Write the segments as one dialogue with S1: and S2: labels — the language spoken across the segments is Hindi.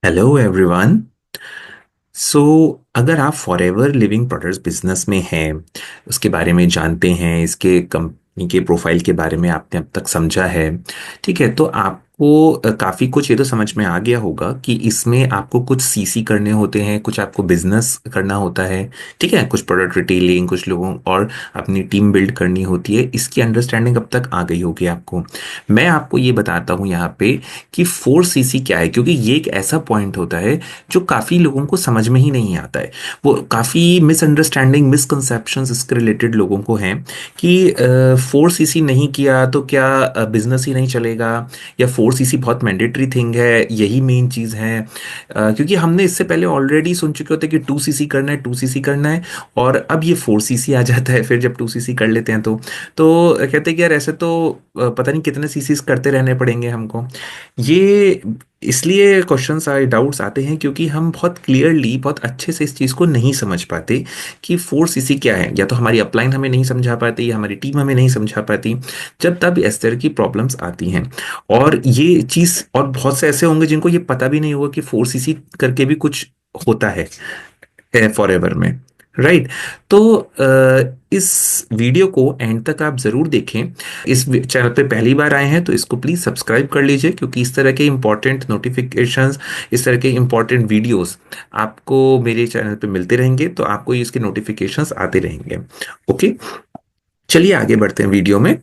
S1: Hello everyone. सो अगर आप फॉरएवर लिविंग प्रोडक्ट्स बिजनेस में हैं, उसके बारे में जानते हैं, इसके कंपनी के प्रोफाइल के बारे में आपने अब तक समझा है। ठीक है, तो आपको काफ़ी कुछ ये तो समझ में आ गया होगा कि इसमें आपको कुछ सीसी करने होते हैं, कुछ आपको बिजनेस करना होता है। ठीक है, कुछ प्रोडक्ट रिटेलिंग, कुछ लोगों और अपनी टीम बिल्ड करनी होती है। इसकी अंडरस्टैंडिंग अब तक आ गई होगी आपको। मैं आपको ये बताता हूँ यहाँ पे कि 4 सीसी क्या है, क्योंकि ये एक ऐसा पॉइंट होता है जो काफ़ी लोगों को समझ में ही नहीं आता है। वो काफ़ी मिसअंडरस्टैंडिंग, मिसकंसेप्शंस इसके रिलेटेड लोगों को हैं कि 4 सीसी नहीं किया तो क्या बिजनेस ही नहीं चलेगा, या 4 सीसी बहुत मैंडेटरी थिंग है, यही मेन चीज़ है। क्योंकि हमने इससे पहले ऑलरेडी सुन चुके होते हैं कि 2 सीसी करना है, 2 सीसी करना है, और अब ये 4 सीसी आ जाता है फिर जब 2 सीसी कर लेते हैं तो कहते हैं कि यार ऐसे तो पता नहीं कितने सीसीस करते रहने पड़ेंगे हमको। ये इसलिए क्वेश्चंस आए, डाउट्स आते हैं, क्योंकि हम बहुत क्लियरली, बहुत अच्छे से इस चीज़ को नहीं समझ पाते कि 4 सीसी क्या है। या तो हमारी अपलाइन हमें नहीं समझा पाती, या हमारी टीम हमें नहीं समझा पाती, जब तब इस तरह की प्रॉब्लम्स आती हैं। और ये चीज़, और बहुत से ऐसे होंगे जिनको ये पता भी नहीं होगा कि 4 सीसी करके भी कुछ होता है फॉर एवर में। राइट। तो इस वीडियो को एंड तक आप जरूर देखें। इस चैनल पे पहली बार आए हैं तो इसको प्लीज सब्सक्राइब कर लीजिए, क्योंकि इस तरह के इंपॉर्टेंट नोटिफिकेशंस, इस तरह के इंपॉर्टेंट वीडियोस आपको मेरे चैनल पे मिलते रहेंगे, तो आपको इसके नोटिफिकेशंस आते रहेंगे। ओके, चलिए आगे बढ़ते हैं वीडियो में।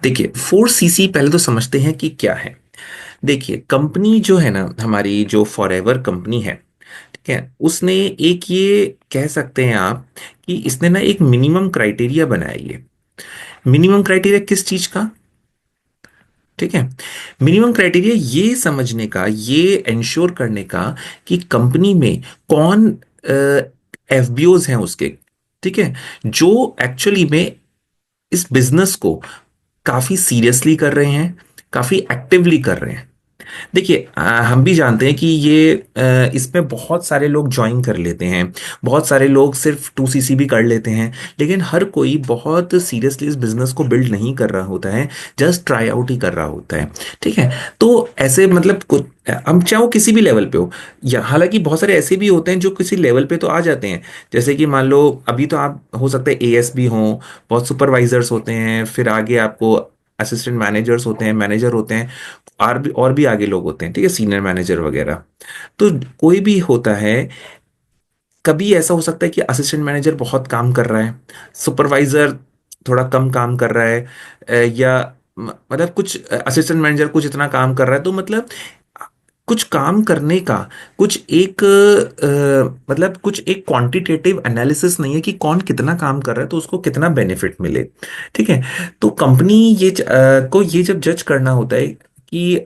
S1: देखिए, 4 सीसी पहले तो समझते हैं कि क्या है। देखिए, कंपनी जो है ना, हमारी जो फॉरएवर कंपनी है, ठीक है, उसने एक, ये कह सकते हैं आप कि इसने ना एक मिनिमम क्राइटेरिया बनाया है। मिनिमम क्राइटेरिया किस चीज का? ठीक है, मिनिमम क्राइटेरिया ये समझने का, ये इंश्योर करने का कि कंपनी में कौन एफबीओज हैं उसके। ठीक है, जो एक्चुअली में इस बिजनेस को काफी सीरियसली कर रहे हैं, काफी एक्टिवली कर रहे हैं। देखिए, हम भी जानते हैं कि ये इसमें बहुत सारे लोग ज्वाइन कर लेते हैं, बहुत सारे लोग सिर्फ 2 सीसी भी कर लेते हैं, लेकिन हर कोई बहुत सीरियसली इस बिजनेस को बिल्ड नहीं कर रहा होता है, जस्ट ट्राई आउट ही कर रहा होता है। ठीक है, तो ऐसे मतलब कुछ, हम चाहे वो किसी भी लेवल पे हो, या हालांकि बहुत सारे ऐसे भी होते हैं जो किसी लेवल पे तो आ जाते हैं। जैसे कि मान लो अभी तो आप हो सकता है एएस भी हों, बहुत सुपरवाइजर्स होते हैं, फिर आगे आपको असिस्टेंट मैनेजर्स होते हैं, मैनेजर होते हैं, और भी आगे लोग होते हैं, ठीक है, सीनियर मैनेजर वगैरह। तो कोई भी होता है, कभी ऐसा हो सकता है कि असिस्टेंट मैनेजर बहुत काम कर रहा है, सुपरवाइजर थोड़ा कम काम कर रहा है, या मतलब कुछ असिस्टेंट मैनेजर कुछ इतना काम कर रहा है, तो मतलब कुछ काम करने का कुछ एक मतलब कुछ एक क्वांटिटेटिव एनालिसिस नहीं है कि कौन कितना काम कर रहा है तो उसको कितना बेनिफिट मिले। ठीक है, तो कंपनी को ये जब जज करना होता है कि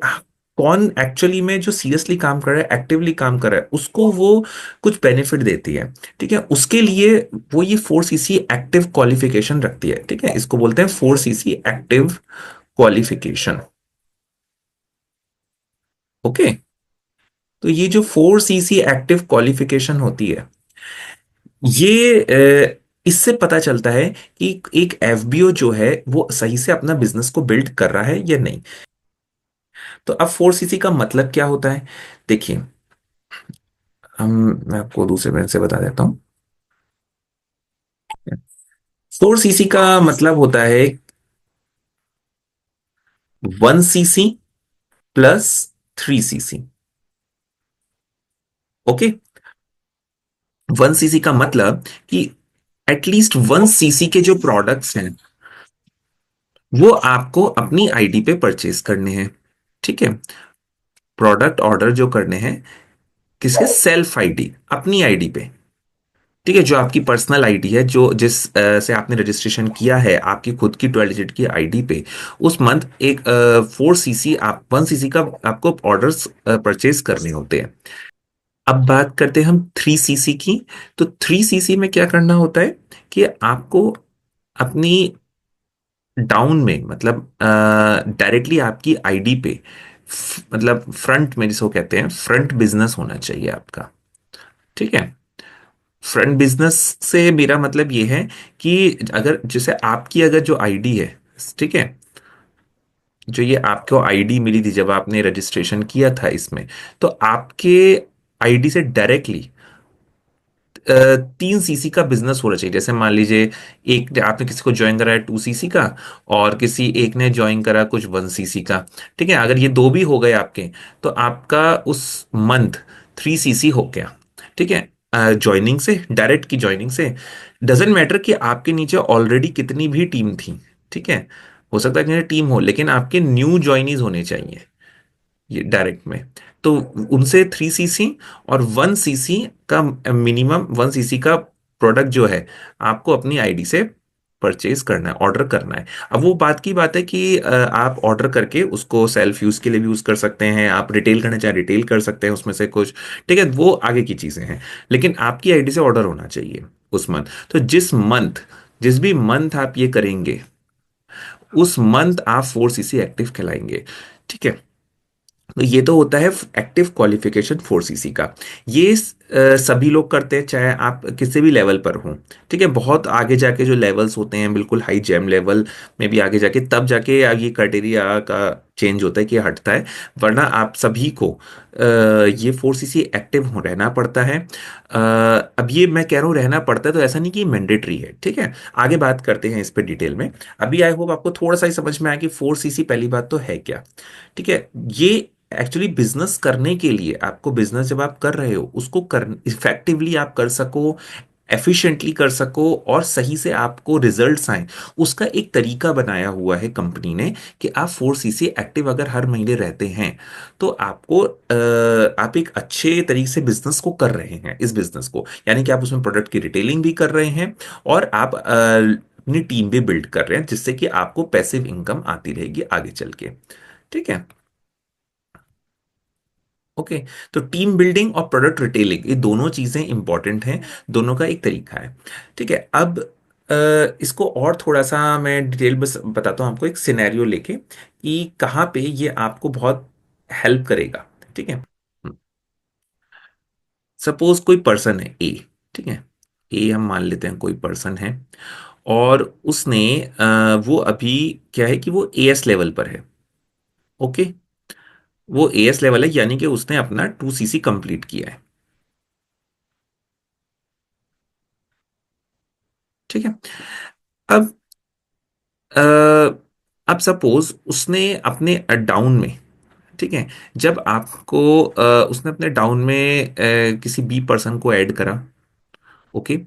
S1: कौन एक्चुअली में जो सीरियसली काम कर रहा है, एक्टिवली काम कर रहा है, उसको वो कुछ बेनिफिट देती है। ठीक है, उसके लिए वो ये 4 सीसी एक्टिव क्वालिफिकेशन रखती है। ठीक है, इसको बोलते हैं 4 सीसी एक्टिव क्वालिफिकेशन। ओके, तो ये जो 4 सीसी एक्टिव क्वालिफिकेशन होती है, ये इससे पता चलता है कि एक एफबीओ जो है वो सही से अपना बिजनेस को बिल्ड कर रहा है या नहीं। तो अब 4 सीसी का मतलब क्या होता है? देखिए, हम मैं आपको दूसरे मिनट से बता देता हूँ। 4 सीसी का मतलब होता है 1 CC plus 3 CC. Okay, 1 CC का मतलब कि एटलीस्ट 1 सीसी के जो प्रोडक्ट्स हैं वो आपको अपनी आईडी पे परचेज करने हैं। ठीक है, प्रोडक्ट ऑर्डर जो करने हैं, किसके? सेल्फ आईडी, अपनी आईडी पे। ठीक है, जो आपकी पर्सनल आईडी है, जो जिस से आपने रजिस्ट्रेशन किया है, आपकी खुद की 12 डिजिट की आईडी पे, उस मंथ एक 4 सीसी, आप 1 सीसी का आपको ऑर्डर्स परचेज करने होते हैं। अब बात करते हैं हम 3 सीसी की। तो 3 सीसी में क्या करना होता है कि आपको अपनी डाउन में, मतलब डायरेक्टली आपकी आईडी पे, मतलब फ्रंट में, जिसको कहते हैं फ्रंट बिजनेस होना चाहिए आपका। ठीक है, फ्रंट बिजनेस से मेरा मतलब ये है कि अगर जैसे आपकी अगर जो आईडी है, ठीक है, जो ये आपको आईडी मिली थी जब आपने रजिस्ट्रेशन किया था इसमें, तो आपके आईडी से डायरेक्टली 3 सीसी का बिजनेस होना चाहिए। जैसे मान लीजिए एक आपने किसी को ज्वाइन करा है 2 सीसी का, और किसी एक ने ज्वाइन करा कुछ 1 सीसी का। ठीक है, अगर ये दो भी हो गए आपके, तो आपका उस मंथ 3 सीसी हो गया। ठीक है, ज्वाइनिंग से, डायरेक्ट की ज्वाइनिंग से। डजेंट मैटर कि आपके नीचे ऑलरेडी कितनी भी टीम थी। ठीक है, हो सकता है कि टीम हो, लेकिन आपके न्यू ज्वाइनीज होने चाहिए ये डायरेक्ट में। तो उनसे 3 सीसी और 1 सीसी का, मिनिमम 1 सीसी का प्रोडक्ट जो है आपको अपनी आईडी से परचेज करना है, ऑर्डर करना है। अब वो बात की बात है कि आप ऑर्डर करके उसको सेल्फ यूज के लिए भी यूज कर सकते हैं, आप रिटेल करना चाहे रिटेल कर सकते हैं उसमें से कुछ। ठीक है, वो आगे की चीजें हैं, लेकिन आपकी आईडी से ऑर्डर होना चाहिए उस मंथ। तो जिस भी मंथ आप ये करेंगे, उस मंथ आप 4 सीसी एक्टिव कहलाएंगे। ठीक है, तो ये तो होता है एक्टिव क्वालिफिकेशन 4 सीसी का। ये सभी लोग करते हैं, चाहे आप किसी भी लेवल पर हों। ठीक है, बहुत आगे जाके जो लेवल्स होते हैं, बिल्कुल हाई जेम लेवल में भी आगे जाके, तब जाके ये क्राइटेरिया का चेंज होता है कि ये हटता है। वरना आप सभी को ये 4 सीसी एक्टिव हो रहना पड़ता है। अब ये मैं कह रहा हूँ रहना पड़ता है, तो ऐसा नहीं कि मैंडेटरी है। ठीक है, आगे बात करते हैं इस पे डिटेल में। अभी आई होप आपको थोड़ा सा ही समझ में आया कि 4 सीसी पहली बात तो है क्या। ठीक है, ये एक्चुअली बिजनेस करने के लिए, आपको बिजनेस जब आप कर रहे हो उसको कर इफेक्टिवली आप कर सको, एफिशिएंटली कर सको, और सही से आपको रिजल्ट्स आए, उसका एक तरीका बनाया हुआ है कंपनी ने। कि आप 4 सीसी एक्टिव अगर हर महीने रहते हैं, तो आपको आप एक अच्छे तरीके से बिजनेस को कर रहे हैं, इस बिजनेस को, यानी कि आप उसमें प्रोडक्ट की रिटेलिंग भी कर रहे हैं, और आप अपनी टीम भी बिल्ड कर रहे हैं, जिससे कि आपको पैसिव इनकम आती रहेगी आगे चल के। ठीक है। ओके, तो टीम बिल्डिंग और प्रोडक्ट रिटेलिंग, ये दोनों चीजें इंपॉर्टेंट हैं, दोनों का एक तरीका है। ठीक है, अब इसको और थोड़ा सा मैं डिटेल बस बताता हूँ आपको, एक सिनेरियो लेके कि कहाँ पे ये आपको बहुत हेल्प करेगा। ठीक है, सपोज कोई पर्सन है ए। ठीक है, ए हम मान लेते हैं कोई पर्सन है, और उसने वो अभी क्या है कि वो एएस लेवल पर है। ओके, वो एएस लेवल है, यानी कि उसने अपना 2 सीसी कंप्लीट किया है। ठीक है, अब अ, अब सपोज उसने अपने डाउन में, ठीक है, जब आपको उसने अपने डाउन में किसी बी पर्सन को ऐड करा। ओके,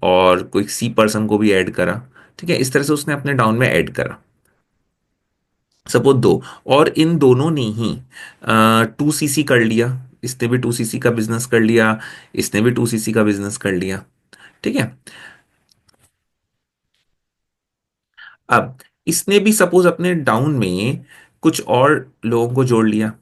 S1: और कोई सी पर्सन को भी ऐड करा। ठीक है, इस तरह से उसने अपने डाउन में ऐड करा, सपोज दो, और इन दोनों ने ही 2 सीसी कर लिया। इसने भी 2 सीसी का बिजनेस कर लिया, इसने भी 2 सीसी का बिजनेस कर लिया। ठीक है, अब इसने भी सपोज अपने डाउन में कुछ और लोगों को जोड़ लिया।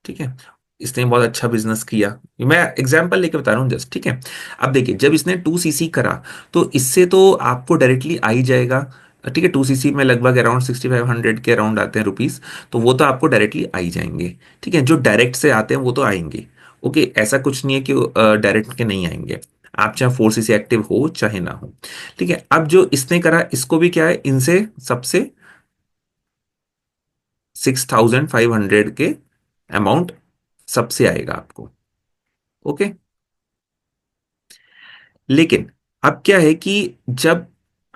S1: ठीक है, इसने बहुत अच्छा बिजनेस किया। मैं एग्जांपल लेके बता रहा हूँ जस्ट। ठीक है, अब देखिए जब इसने 2 सीसी करा, तो इससे तो आपको डायरेक्टली आ ही जाएगा। ठीक है, 2 सीसी में लगभग अराउंड 6500 के अराउंड आते हैं रुपीस, तो वो तो आपको डायरेक्टली आ ही जाएंगे। ठीक है, जो डायरेक्ट से आते हैं वो तो आएंगे। ओके, ऐसा कुछ नहीं है कि डायरेक्ट के नहीं आएंगे, आप चाहे 4 सीसी एक्टिव हो चाहे ना हो। ठीक है, अब जो इसने करा, इसको भी क्या है, इनसे सबसे 6500 के अमाउंट सबसे आएगा आपको। ओके, लेकिन अब क्या है कि जब,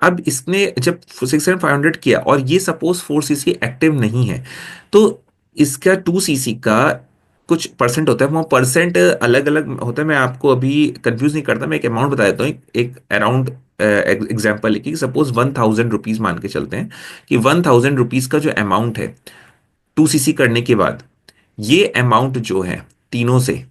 S1: अब इसने जब 6500 किया, और ये सपोज 4 सीसी एक्टिव नहीं है, तो इसका 2 सीसी का कुछ परसेंट होता है, वो परसेंट अलग अलग होता है। मैं आपको अभी कंफ्यूज नहीं करता, मैं एक अमाउंट बता देता हूँ, एक अराउंड एग्जाम्पल लिखिए। सपोज 1000 रुपीज मान के चलते हैं कि 1000 रुपीज का जो अमाउंट है 2 सीसी करने के बाद, ये अमाउंट जो है तीनों से,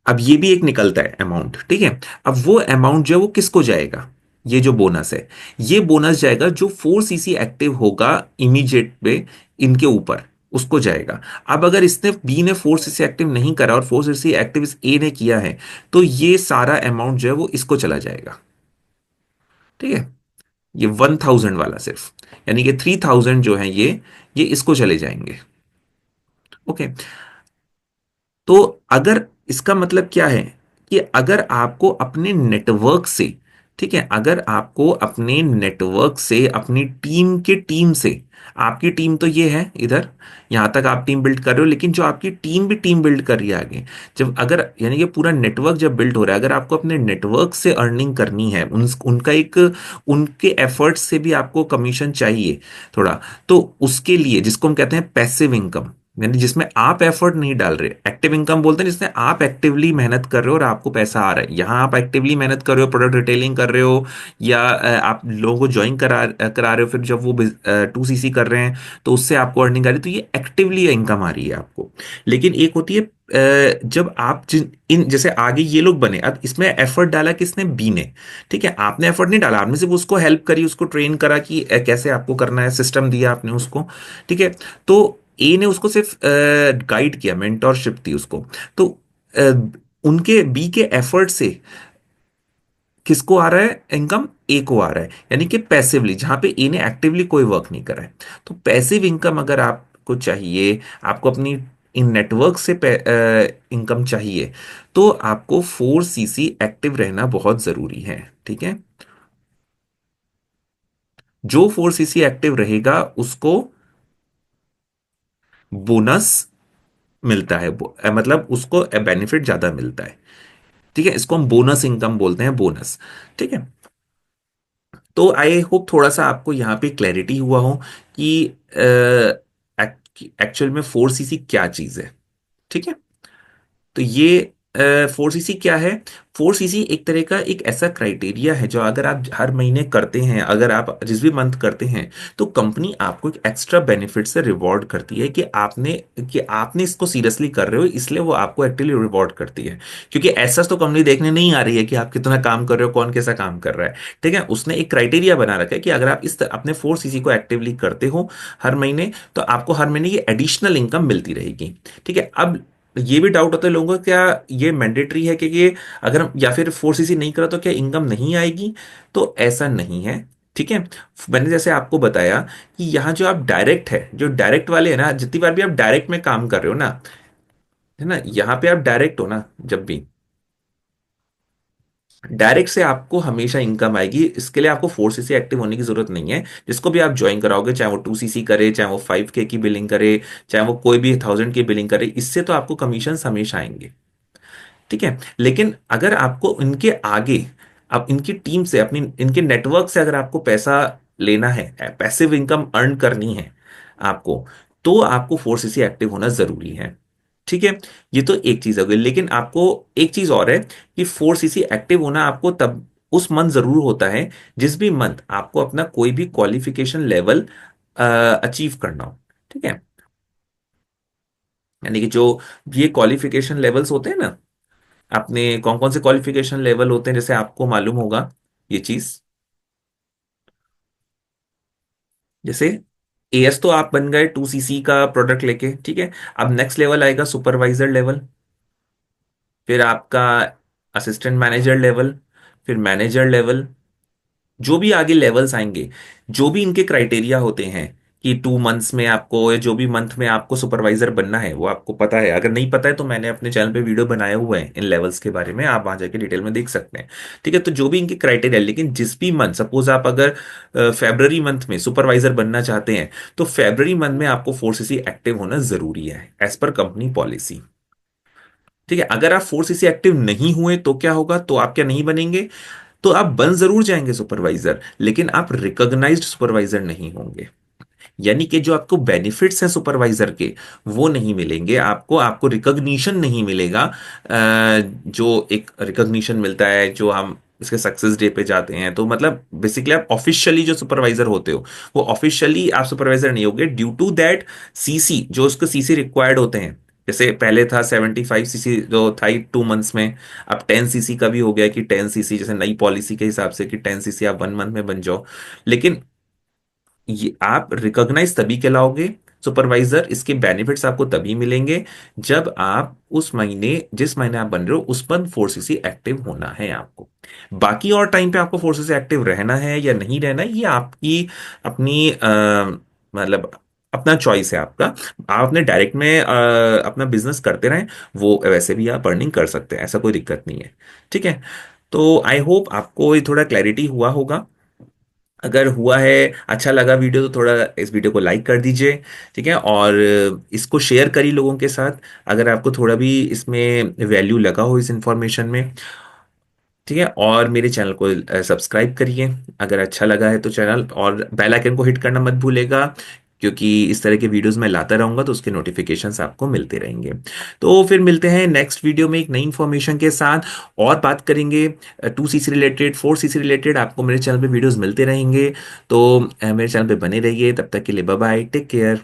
S1: अब ये भी एक निकलता है अमाउंट। ठीक है, अब वो अमाउंट जो है वो किसको जाएगा, ये जो बोनस है, ये बोनस जाएगा जो 4 सीसी एक्टिव होगा इमीडिएट पे इनके ऊपर, उसको जाएगा। अब अगर इसने बी ने 4 सीसी एक्टिव नहीं करा और 4 सीसी एक्टिव इस ए ने किया है, तो ये सारा अमाउंट जो है वो इसको चला जाएगा। ठीक है, ये 1000 वाला सिर्फ, यानी कि 3000 जो है ये इसको चले जाएंगे। ओके, तो अगर इसका मतलब क्या है कि अगर आपको अपने नेटवर्क से ठीक है, अगर आपको अपने नेटवर्क से, अपनी टीम के टीम से, आपकी टीम तो ये है इधर, यहां तक आप टीम बिल्ड कर रहे हो, लेकिन जो आपकी टीम भी टीम बिल्ड कर रही है आगे, जब अगर यानी कि पूरा नेटवर्क जब बिल्ड हो रहा है, अगर आपको अपने नेटवर्क से अर्निंग करनी है, उनका एक, उनके एफर्ट्स से भी आपको कमीशन चाहिए थोड़ा, तो उसके लिए जिसको हम कहते हैं पैसिव इनकम, यानी जिसमें आप एफर्ट नहीं डाल रहे, एक्टिव इनकम बोलते हैं जिसमें आप एक्टिवली मेहनत कर रहे हो और आपको पैसा आ रहा है, यहाँ आप एक्टिवली मेहनत कर रहे हो, प्रोडक्ट रिटेलिंग कर रहे हो, या आप लोगों को ज्वाइन करा रहे हो, फिर जब वो 2 सीसी कर रहे हैं तो उससे आपको अर्निंग आ रही है, तो ये एक्टिवली इनकम आ रही है आपको। लेकिन एक होती है जब आप जिन इन जैसे आगे ये लोग बने, अब इसमें एफर्ट डाला किसने, बी ने, ठीक है, आपने एफर्ट नहीं डाला, आपने सिर्फ उसको हेल्प करी, उसको ट्रेन करा कि कैसे आपको करना है, सिस्टम दिया आपने उसको, ठीक है, तो ए ने उसको सिर्फ गाइड किया, मेंटोरशिप दी उसको, तो अ, उनके बी के एफर्ट से किसको आ रहा है इनकम, ए को आ रहा है, यानी कि पैसिवली, जहां पे ए ने एक्टिवली कोई वर्क नहीं करा है। तो पैसिव इनकम अगर आपको चाहिए, आपको अपनी इन नेटवर्क से इनकम चाहिए, तो आपको 4 सीसी एक्टिव रहना बहुत जरूरी है, ठीक है। जो 4 सीसी एक्टिव रहेगा उसको बोनस मिलता है, मतलब उसको बेनिफिट ज्यादा मिलता है, ठीक है, इसको हम बोनस इनकम बोलते हैं, बोनस, ठीक है। तो आई होप थोड़ा सा आपको यहाँ पे क्लैरिटी हुआ हो कि एक्चुअल में 4 सीसी क्या चीज है, ठीक है। तो ये 4 सीसी क्या है, 4 सीसी एक तरह का एक ऐसा क्राइटेरिया है जो अगर आप हर महीने करते हैं, अगर आप जिस भी मंथ करते हैं, तो कंपनी आपको एक एक्स्ट्रा बेनिफिट से रिवॉर्ड करती है कि आपने इसको सीरियसली कर रहे हो, इसलिए वो आपको एक्चुअली रिवॉर्ड करती है। क्योंकि ऐसा तो कंपनी देखने नहीं आ रही है कि आप कितना काम कर रहे हो, कौन कैसा काम कर रहा है, ठीक है, उसने एक क्राइटेरिया बना रखा है कि अगर आप अपने 4 सीसी को एक्टिवली करते हो हर महीने, तो आपको हर महीने ये एडिशनल इनकम मिलती रहेगी, ठीक है। अब ये भी डाउट होता है लोगों को, क्या ये मैंडेटरी है कि ये अगर हम, या फिर 4 सीसी नहीं करा तो क्या इनकम नहीं आएगी, तो ऐसा नहीं है, ठीक है। मैंने जैसे आपको बताया कि यहाँ जो आप डायरेक्ट है, जो डायरेक्ट वाले है ना, जितनी बार भी आप डायरेक्ट में काम कर रहे हो ना, है ना, यहाँ पे आप डायरेक्ट हो ना, जब भी डायरेक्ट से आपको हमेशा इनकम आएगी, इसके लिए आपको 4 सीसी एक्टिव होने की जरूरत नहीं है। जिसको भी आप ज्वाइन कराओगे, चाहे वो 2 सीसी करे, चाहे वो 5K की बिलिंग करे, चाहे वो कोई भी 1000 की बिलिंग करे, इससे तो आपको कमीशन हमेशा आएंगे, ठीक है। लेकिन अगर आपको इनके आगे, अब इनकी टीम से, अपनी इनके नेटवर्क से अगर आपको पैसा लेना है, पैसिव इनकम अर्न करनी है आपको, तो आपको 4 सीसी एक्टिव होना जरूरी है, ठीक है। ये तो एक चीज हो गई, लेकिन आपको एक चीज और है कि 4 सीसी एक्टिव होना आपको तब उस मंथ जरूर होता है जिस भी मंथ आपको अपना कोई भी क्वालिफिकेशन लेवल अचीव करना हो, ठीक है। यानी कि जो ये क्वालिफिकेशन लेवल्स होते हैं ना, अपने कौन कौन से क्वालिफिकेशन लेवल होते हैं, जैसे आपको मालूम होगा ये चीज, जैसे एएस तो आप बन गए 2 सीसी का प्रोडक्ट लेके, ठीक है। अब नेक्स्ट लेवल आएगा सुपरवाइजर लेवल, फिर आपका असिस्टेंट मैनेजर लेवल, फिर मैनेजर लेवल, जो भी आगे लेवल्स आएंगे, जो भी इनके क्राइटेरिया होते हैं कि 2 मंथ्स में आपको, या जो भी मंथ में आपको सुपरवाइजर बनना है, वो आपको पता है, अगर नहीं पता है तो मैंने अपने चैनल पे वीडियो बनाए हुए हैं इन लेवल्स के बारे में, आप वहां जाके डिटेल में देख सकते हैं, ठीक है। तो जो भी इनके क्राइटेरिया, लेकिन जिस भी मंथ, सपोज आप अगर फेब्रवरी मंथ में सुपरवाइजर बनना चाहते हैं, तो फेब्रवरी मंथ में आपको 4 सीसी एक्टिव होना जरूरी है, एज पर कंपनी पॉलिसी, ठीक है। अगर आप 4 सीसी एक्टिव नहीं हुए तो क्या होगा, तो आप क्या नहीं बनेंगे, तो आप बन जरूर जाएंगे सुपरवाइजर, लेकिन आप रिकॉग्नाइज्ड सुपरवाइजर नहीं होंगे, यानी कि जो आपको बेनिफिट्स हैं सुपरवाइजर के, वो नहीं मिलेंगे आपको, आपको रिकॉग्निशन नहीं मिलेगा। जो एक रिकॉग्निशन मिलता है, जो हम इसके सक्सेस डे पे जाते हैं, तो मतलब बेसिकली आप ऑफिशियली जो सुपरवाइजर होते हो, वो ऑफिशियली आप सुपरवाइजर नहीं होगे, ड्यू टू दैट सीसी, जो उसको सीसी रिक्वायर्ड होते हैं। जैसे पहले था 75 सीसी जो था 2 मंथ्स में, अब 10 सीसी का भी हो गया कि 10 सीसी, जैसे नई पॉलिसी के हिसाब से कि 10 सीसी आप 1 मंथ में बन जाओ। लेकिन ये आप रिकॉग्नाइज तभी कहलाओगे सुपरवाइजर, इसके बेनिफिट्स आपको तभी मिलेंगे जब आप उस महीने, जिस महीने आप बन रहे हो उस पर 4 सीसी एक्टिव होना है आपको। बाकी और टाइम पे आपको 4 सीसी एक्टिव रहना है या नहीं रहना है, ये आपकी अपनी मतलब अपना चॉइस है आपका। आप अपने डायरेक्ट में अपना बिजनेस करते रहें, वो वैसे भी आप अर्निंग कर सकते हैं, ऐसा कोई दिक्कत नहीं है, ठीक है। तो आई होप आपको ये थोड़ा क्लैरिटी हुआ होगा। अगर हुआ है, अच्छा लगा वीडियो, तो थोड़ा इस वीडियो को लाइक कर दीजिए। ठीक है, और इसको शेयर करिए लोगों के साथ, अगर आपको थोड़ा भी इसमें वैल्यू लगा हो इस इंफॉर्मेशन में। ठीक है, और मेरे चैनल को सब्सक्राइब करिए अगर अच्छा लगा है तो चैनल, और बेल आइकन को हिट करना मत भूलेगा, क्योंकि इस तरह के वीडियोस मैं लाता रहूंगा तो उसके नोटिफिकेशंस आपको मिलते रहेंगे। तो फिर मिलते हैं नेक्स्ट वीडियो में एक नई इन्फॉर्मेशन के साथ, और बात करेंगे 2C से रिलेटेड, 4C से रिलेटेड। आपको मेरे चैनल पे वीडियोस मिलते रहेंगे, तो मेरे चैनल पे बने रहिए। तब तक के लिए बाय बाय, टेक केयर।